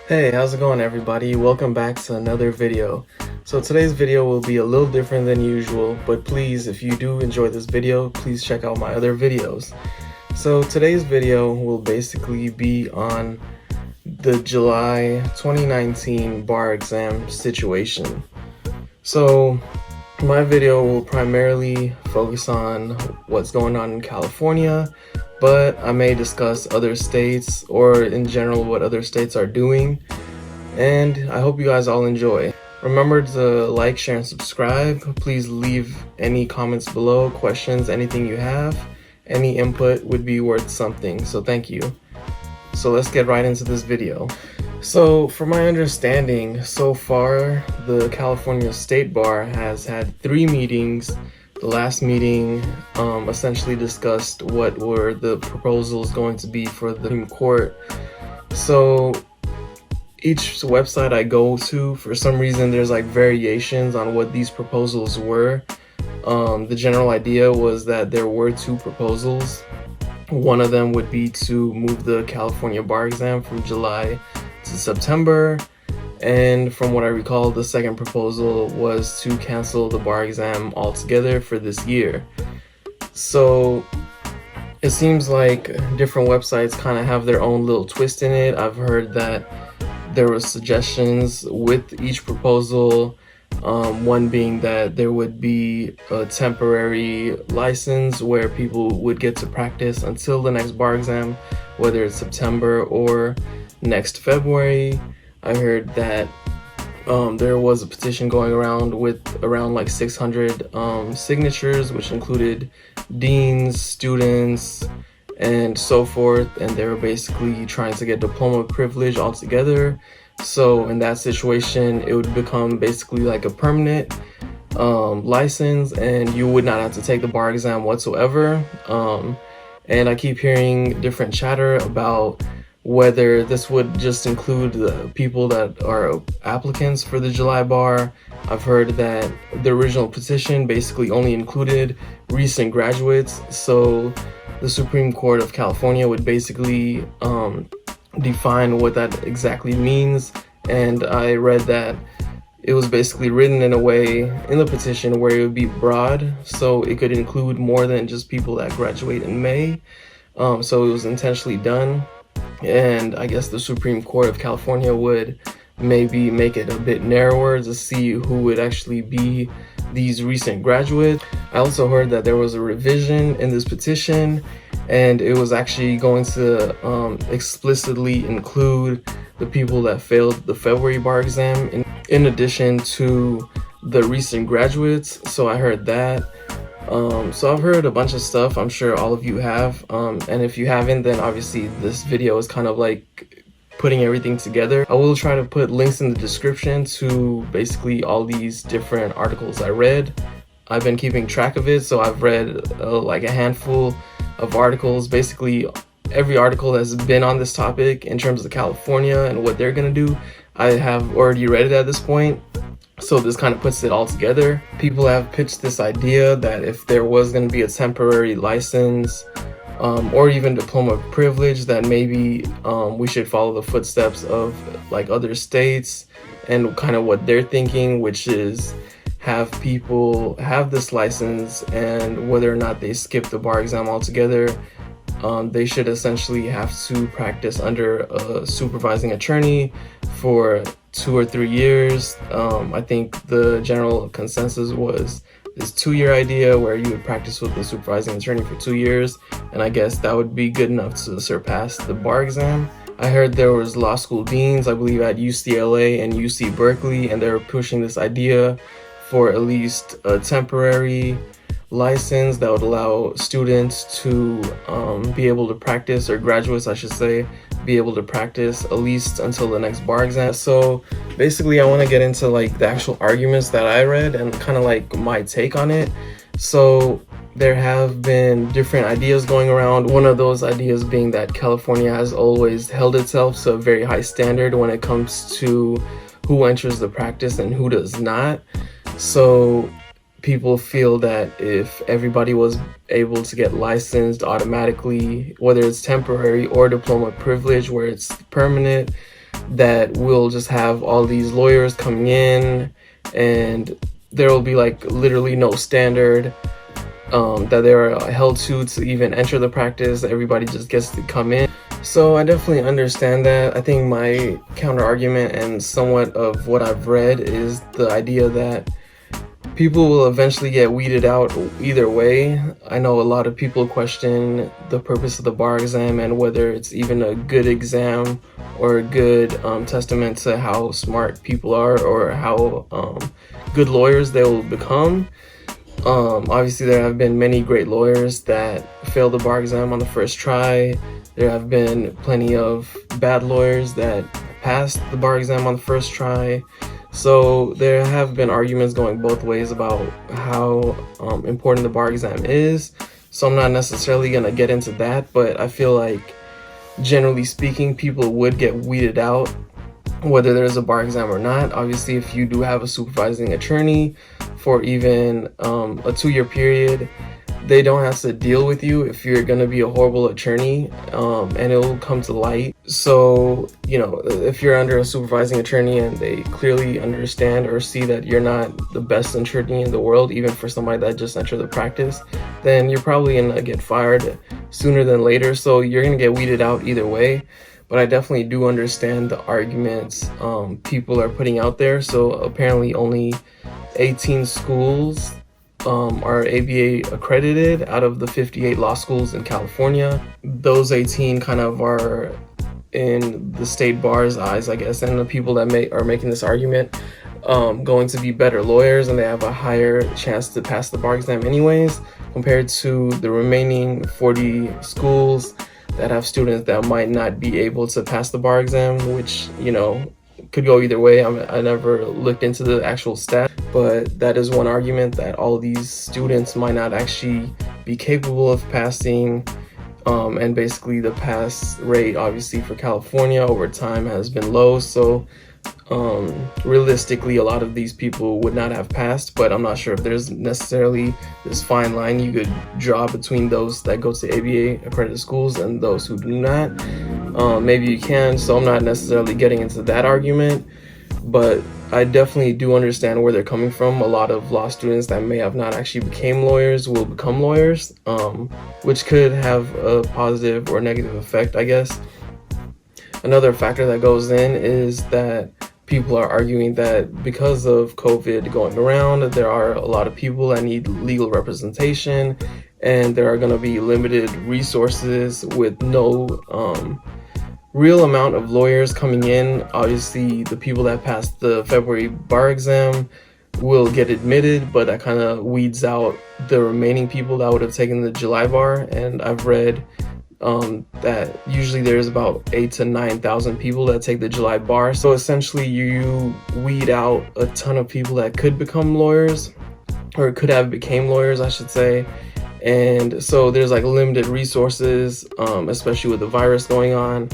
Hey, how's it going everybody? Welcome back to another video. So today's video will be a little different than usual, but please, if you do enjoy this video, please check out my other videos. So today's video will basically be on the July 2019 bar exam situation. So my video will primarily focus on what's going on in California, but I may discuss other states or in general what other states are doing, and I hope you guys all enjoy. Remember to like, share, and subscribe. Please leave any comments below, questions, anything you have. Any input would be worth something, so thank you. So let's get right into this video. So from my understanding, so far the California State Bar has had 3 meetings. The last meeting essentially discussed what were the proposals going to be for the Supreme Court. So each website I go to, for some reason there's like variations on what these proposals were. The general idea was that there were 2 proposals. One of them would be to move the California bar exam from July to September, and from what I recall, the second proposal was to cancel the bar exam altogether for this year. So it seems like different websites kind of have their own little twist in it. I've heard that there were suggestions with each proposal, one being that there would be a temporary license where people would get to practice until the next bar exam, whether it's September or next February. I heard that there was a petition going around with around like 600 signatures, which included deans, students, and so forth, and they were basically trying to get diploma privilege altogether. So in that situation, it would become basically like a permanent license, and you would not have to take the bar exam whatsoever. And I keep hearing different chatter about whether this would just include the people that are applicants for the July bar. I've heard that the original petition basically only included recent graduates, so the Supreme Court of California would basically define what that exactly means. And I read that it was basically written in a way in the petition where it would be broad, so it could include more than just people that graduate in May. So it was intentionally done, and I guess the Supreme Court of California would maybe make it a bit narrower to see who would actually be these recent graduates. I also heard that there was a revision in this petition, and it was actually going to explicitly include the people that failed the February bar exam in addition to the recent graduates. So I heard that. So I've heard a bunch of stuff. I'm sure all of you have, and if you haven't, then obviously this video is kind of like putting everything together. I will try to put links in the description to basically all these different articles I read. I've been keeping track of it, so I've read like a handful of articles. Basically every article that's been on this topic in terms of California and what they're gonna do, I have already read it at this point. So this kind of puts it all together. People have pitched this idea that if there was going to be a temporary license or even diploma privilege, that maybe we should follow the footsteps of like other states and kind of what they're thinking, which is have people have this license, and whether or not they skip the bar exam altogether, they should essentially have to practice under a supervising attorney for 2 or 3 years. I think the general consensus was this 2-year idea where you would practice with the supervising attorney for 2 years, and I guess that would be good enough to surpass the bar exam. I heard there was law school deans, I believe at UCLA and UC Berkeley, and they were pushing this idea for at least a temporary license that would allow students to be able to practice, or graduates I should say, be able to practice at least until the next bar exam. So basically I want to get into like the actual arguments that I read and kind of like my take on it. So there have been different ideas going around. One of those ideas being that California has always held itself to a very high standard when it comes to who enters the practice and who does not. So people feel that if everybody was able to get licensed automatically, whether it's temporary or diploma privilege where it's permanent, that we'll just have all these lawyers coming in, and there will be like literally no standard that they're held to even enter the practice. Everybody just gets to come in. So I definitely understand that. I think my counter argument and somewhat of what I've read is the idea that people will eventually get weeded out either way. I know a lot of people question the purpose of the bar exam and whether it's even a good exam or a good testament to how smart people are or how good lawyers they will become. Obviously, there have been many great lawyers that failed the bar exam on the first try. There have been plenty of bad lawyers that passed the bar exam on the first try. So there have been arguments going both ways about how important the bar exam is. So I'm not necessarily going to get into that, but I feel like generally speaking, people would get weeded out whether there's a bar exam or not. Obviously, if you do have a supervising attorney for even a 2-year period, they don't have to deal with you if you're going to be a horrible attorney, and it will come to light. So, you know, if you're under a supervising attorney and they clearly understand or see that you're not the best attorney in the world, even for somebody that just entered the practice, then you're probably going to get fired sooner than later. So you're going to get weeded out either way. But I definitely do understand the arguments people are putting out there. So apparently only 18 schools are ABA accredited out of the 58 law schools in California. Those 18 kind of are in the state bar's eyes, I guess, and the people that are making this argument going to be better lawyers, and they have a higher chance to pass the bar exam anyways, compared to the remaining 40 schools that have students that might not be able to pass the bar exam, which, you know, could go either way. I never looked into the actual stat, but that is one argument, that all these students might not actually be capable of passing. And basically the pass rate, obviously, for California over time has been low. So realistically, a lot of these people would not have passed, but I'm not sure if there's necessarily this fine line you could draw between those that go to ABA accredited schools and those who do not. Maybe you can, so I'm not necessarily getting into that argument, but I definitely do understand where they're coming from. A lot of law students that may have not actually became lawyers will become lawyers, which could have a positive or negative effect, I guess. Another factor that goes in is that people are arguing that because of COVID going around, there are a lot of people that need legal representation, and there are going to be limited resources with no real amount of lawyers coming in. Obviously, the people that passed the February bar exam will get admitted, but that kind of weeds out the remaining people that would have taken the July bar. And I've read that usually there's about 8,000 to 9,000 people that take the July bar. So essentially you weed out a ton of people that could become lawyers, or could have became lawyers, I should say. And so there's like limited resources, especially with the virus going on.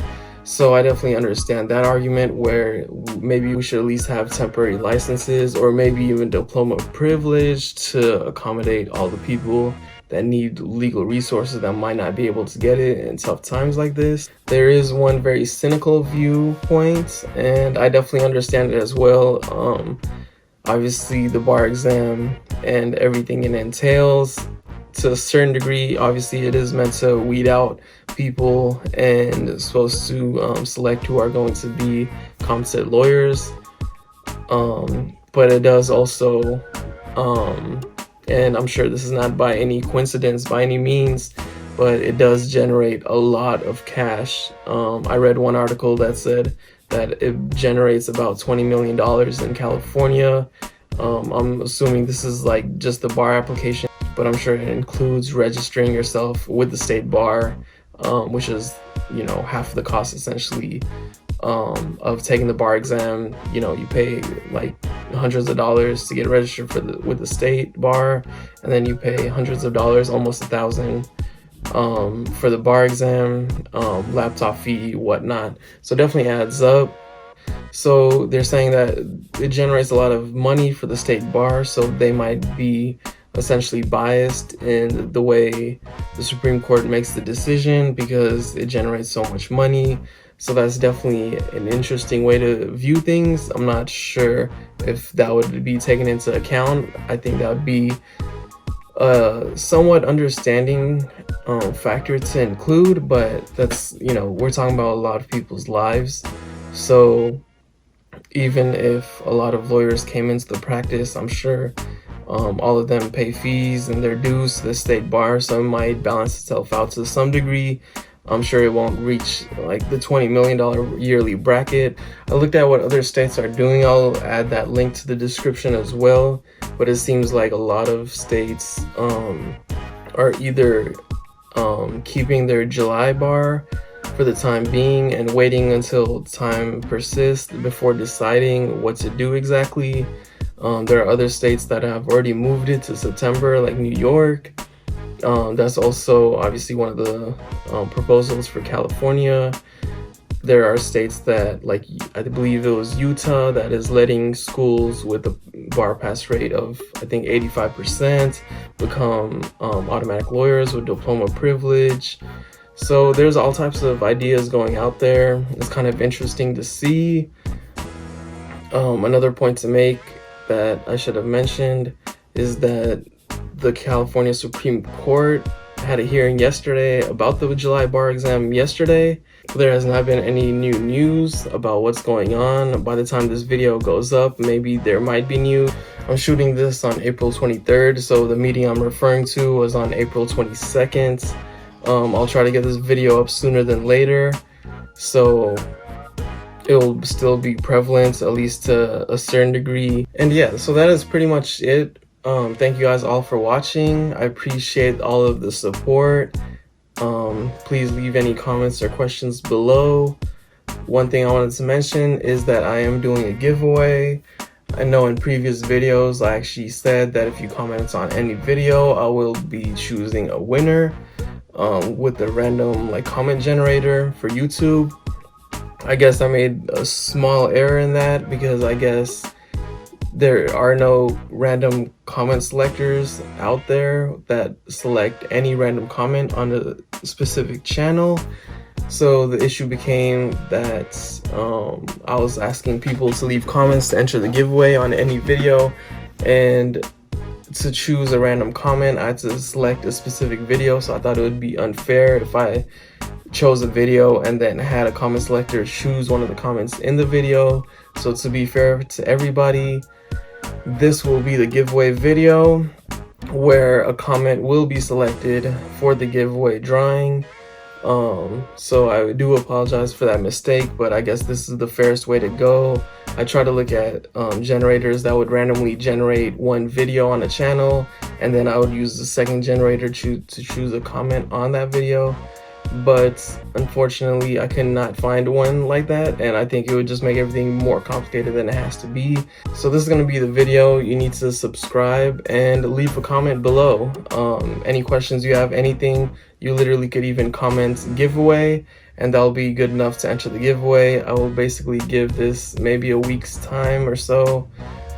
So I definitely understand that argument, where maybe we should at least have temporary licenses or maybe even diploma of privilege to accommodate all the people that need legal resources that might not be able to get it in tough times like this. There is one very cynical viewpoint, and I definitely understand it as well. Obviously, the bar exam and everything it entails, to a certain degree, obviously it is meant to weed out people and it's supposed to select who are going to be competent lawyers. But it does also, and I'm sure this is not by any coincidence by any means, but it does generate a lot of cash. I read one article that said that it generates about $20 million in California. I'm assuming this is like just the bar application, but I'm sure it includes registering yourself with the state bar, which is, you know, half of the cost essentially of taking the bar exam. You know, you pay like hundreds of dollars to get registered with the state bar, and then you pay hundreds of dollars, almost $1,000 for the bar exam, laptop fee, whatnot. So definitely adds up. So they're saying that it generates a lot of money for the state bar, so they might be essentially biased in the way the Supreme Court makes the decision because it generates so much money. So that's definitely an interesting way to view things. I'm not sure if that would be taken into account. I think that would be a somewhat understanding factor to include, but that's, we're talking about a lot of people's lives. So even if a lot of lawyers came into the practice, I'm sure all of them pay fees and their dues to the state bar, so it might balance itself out to some degree. I'm sure it won't reach like the $20 million yearly bracket. I looked at what other states are doing. I'll add that link to the description as well. But it seems like a lot of states are either keeping their July bar for the time being and waiting until time persists before deciding what to do exactly. There are other states that have already moved it to September, like New York. That's also obviously one of the proposals for California. There are states that, like I believe it was Utah, that is letting schools with a bar pass rate of I think 85% become automatic lawyers with diploma privilege. So there's all types of ideas going out there. It's kind of interesting to see. Another point to make that I should have mentioned is that the California Supreme Court had a hearing yesterday about the July bar exam yesterday. There has not been any new news about what's going on. By the time this video goes up, maybe there might be news. I'm shooting this on April 23rd, so the meeting I'm referring to was on April 22nd. I'll try to get this video up sooner than later, so it'll still be prevalent, at least to a certain degree. And yeah, so that is pretty much it. Thank you guys all for watching. I appreciate all of the support. Please leave any comments or questions below. One thing I wanted to mention is that I am doing a giveaway. I know in previous videos I actually said that if you comment on any video, I will be choosing a winner with the random comment generator for YouTube. I guess I made a small error in that because I guess there are no random comment selectors out there that select any random comment on a specific channel. So the issue became that I was asking people to leave comments to enter the giveaway on any video, and to choose a random comment I had to select a specific video. So I thought it would be unfair if I chose a video and then had a comment selector choose one of the comments in the video. So to be fair to everybody, this will be the giveaway video where a comment will be selected for the giveaway drawing. So I do apologize for that mistake, but I guess this is the fairest way to go. I try to look at generators that would randomly generate one video on a channel, and then I would use the second generator to choose a comment on that video. But unfortunately I could not find one like that, and I think it would just make everything more complicated than it has to be. So this is going to be the video. You need to subscribe and leave a comment below. Any questions you have, anything, you literally could even comment giveaway, and that'll be good enough to enter the giveaway. I will basically give this maybe a week's time or so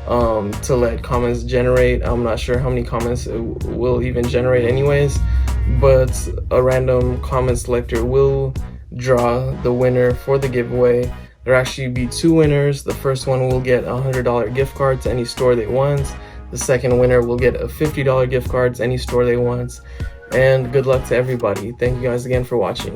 to let comments generate. I'm not sure how many comments it will even generate anyways, but a random comment selector will draw the winner for the giveaway. There'll actually be two winners. The first one will get a $100 gift card to any store they want. The second winner will get a $50 gift card to any store they want. And good luck to everybody. Thank you guys again for watching.